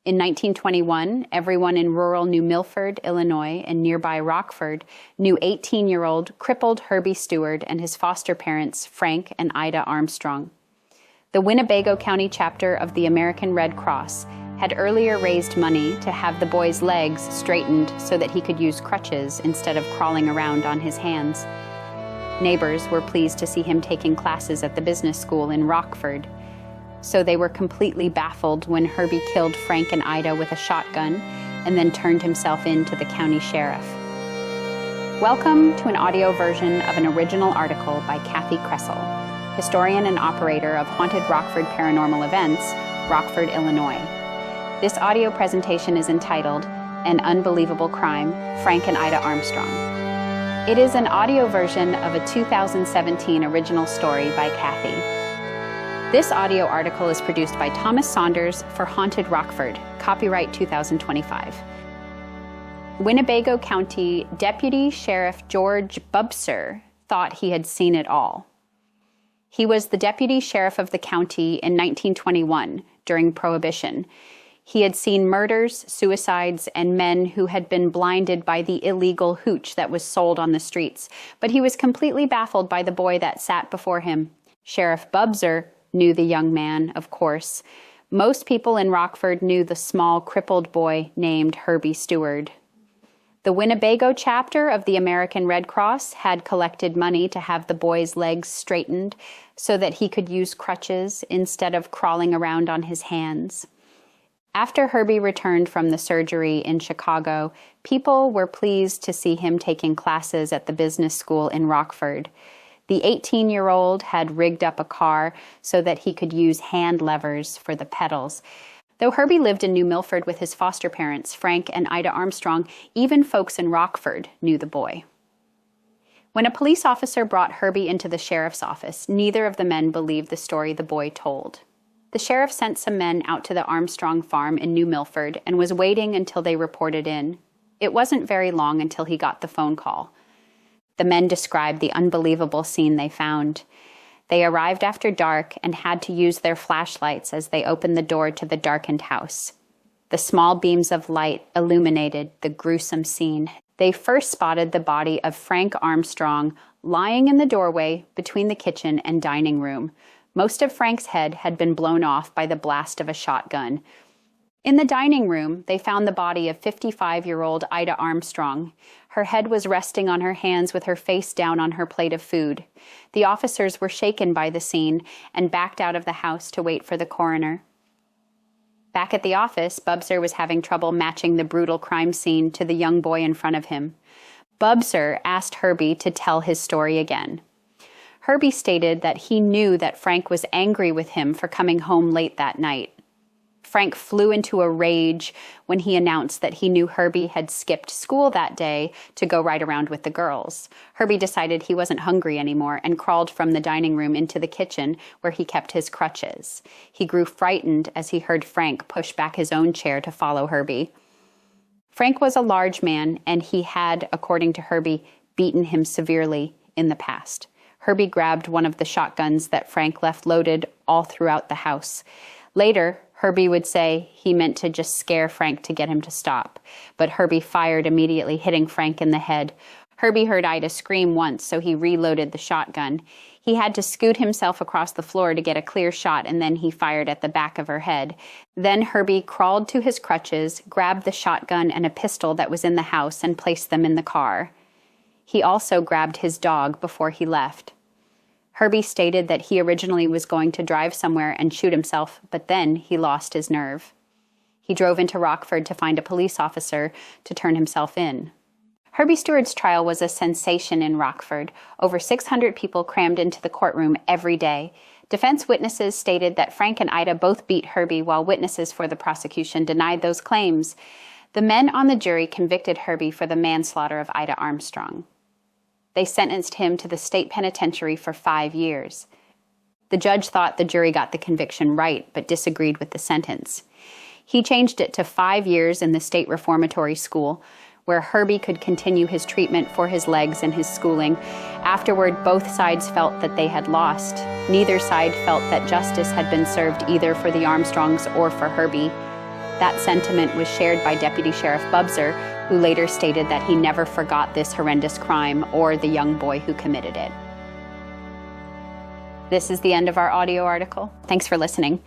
In 1921, everyone in rural New Milford, Illinois, and nearby Rockford knew 18-year-old crippled Herbie Stewart and his foster parents, Frank and Ida Armstrong. The Winnebago County chapter of the American Red Cross had earlier raised money to have the boy's legs straightened so that he could use crutches instead of crawling around on his hands. Neighbors were pleased to see him taking classes at the business school in Rockford. So they were completely baffled when Herbie killed Frank and Ida with a shotgun and then turned himself in to the county sheriff. Welcome to an audio version of an original article by Kathi Kresol, historian and operator of Haunted Rockford Paranormal Events, Rockford, Illinois. This audio presentation is entitled An Unbelievable Crime, Frank and Ida Armstrong. It is an audio version of a 2017 original story by Kathi. This audio article is produced by Thomas Saunders for Haunted Rockford, copyright 2025. Winnebago County Deputy Sheriff George Bubser thought he had seen it all. He was the deputy sheriff of the county in 1921 during Prohibition. He had seen murders, suicides, and men who had been blinded by the illegal hooch that was sold on the streets, but he was completely baffled by the boy that sat before him. Sheriff Bubser knew the young man, of course. Most people in Rockford knew the small, crippled boy named Herbie Stewart. The Winnebago chapter of the American Red Cross had collected money to have the boy's legs straightened so that he could use crutches instead of crawling around on his hands. After Herbie returned from the surgery in Chicago, people were pleased to see him taking classes at the business school in Rockford. The 18-year-old had rigged up a car so that he could use hand levers for the pedals. Though Herbie lived in New Milford with his foster parents, Frank and Ida Armstrong, even folks in Rockford knew the boy. When a police officer brought Herbie into the sheriff's office, neither of the men believed the story the boy told. The sheriff sent some men out to the Armstrong farm in New Milford and was waiting until they reported in. It wasn't very long until he got the phone call. The men described the unbelievable scene they found. They arrived after dark and had to use their flashlights as they opened the door to the darkened house. The small beams of light illuminated the gruesome scene. They first spotted the body of Frank Armstrong lying in the doorway between the kitchen and dining room. Most of Frank's head had been blown off by the blast of a shotgun. In the dining room, they found the body of 55-year-old Ida Armstrong. Her head was resting on her hands with her face down on her plate of food. The officers were shaken by the scene and backed out of the house to wait for the coroner. Back at the office, Bubser was having trouble matching the brutal crime scene to the young boy in front of him. Bubser asked Herbie to tell his story again. Herbie stated that he knew that Frank was angry with him for coming home late that night. Frank flew into a rage when he announced that he knew Herbie had skipped school that day to go ride around with the girls. Herbie decided he wasn't hungry anymore and crawled from the dining room into the kitchen where he kept his crutches. He grew frightened as he heard Frank push back his own chair to follow Herbie. Frank was a large man, and he had, according to Herbie, beaten him severely in the past. Herbie grabbed one of the shotguns that Frank left loaded all throughout the house. Later, Herbie would say he meant to just scare Frank to get him to stop, but Herbie fired immediately, hitting Frank in the head. Herbie heard Ida scream once, so he reloaded the shotgun. He had to scoot himself across the floor to get a clear shot, and then he fired at the back of her head. Then Herbie crawled to his crutches, grabbed the shotgun and a pistol that was in the house, and placed them in the car. He also grabbed his dog before he left. Herbie stated that he originally was going to drive somewhere and shoot himself, but then he lost his nerve. He drove into Rockford to find a police officer to turn himself in. Herbie Stewart's trial was a sensation in Rockford. Over 600 people crammed into the courtroom every day. Defense witnesses stated that Frank and Ida both beat Herbie, while witnesses for the prosecution denied those claims. The men on the jury convicted Herbie for the manslaughter of Ida Armstrong. They sentenced him to the state penitentiary for 5 years. The judge thought the jury got the conviction right, but disagreed with the sentence. He changed it to 5 years in the state reformatory school, where Herbie could continue his treatment for his legs and his schooling. Afterward, both sides felt that they had lost. Neither side felt that justice had been served either for the Armstrongs or for Herbie. That sentiment was shared by Deputy Sheriff Bubser, who later stated that he never forgot this horrendous crime or the young boy who committed it. This is the end of our audio article. Thanks for listening.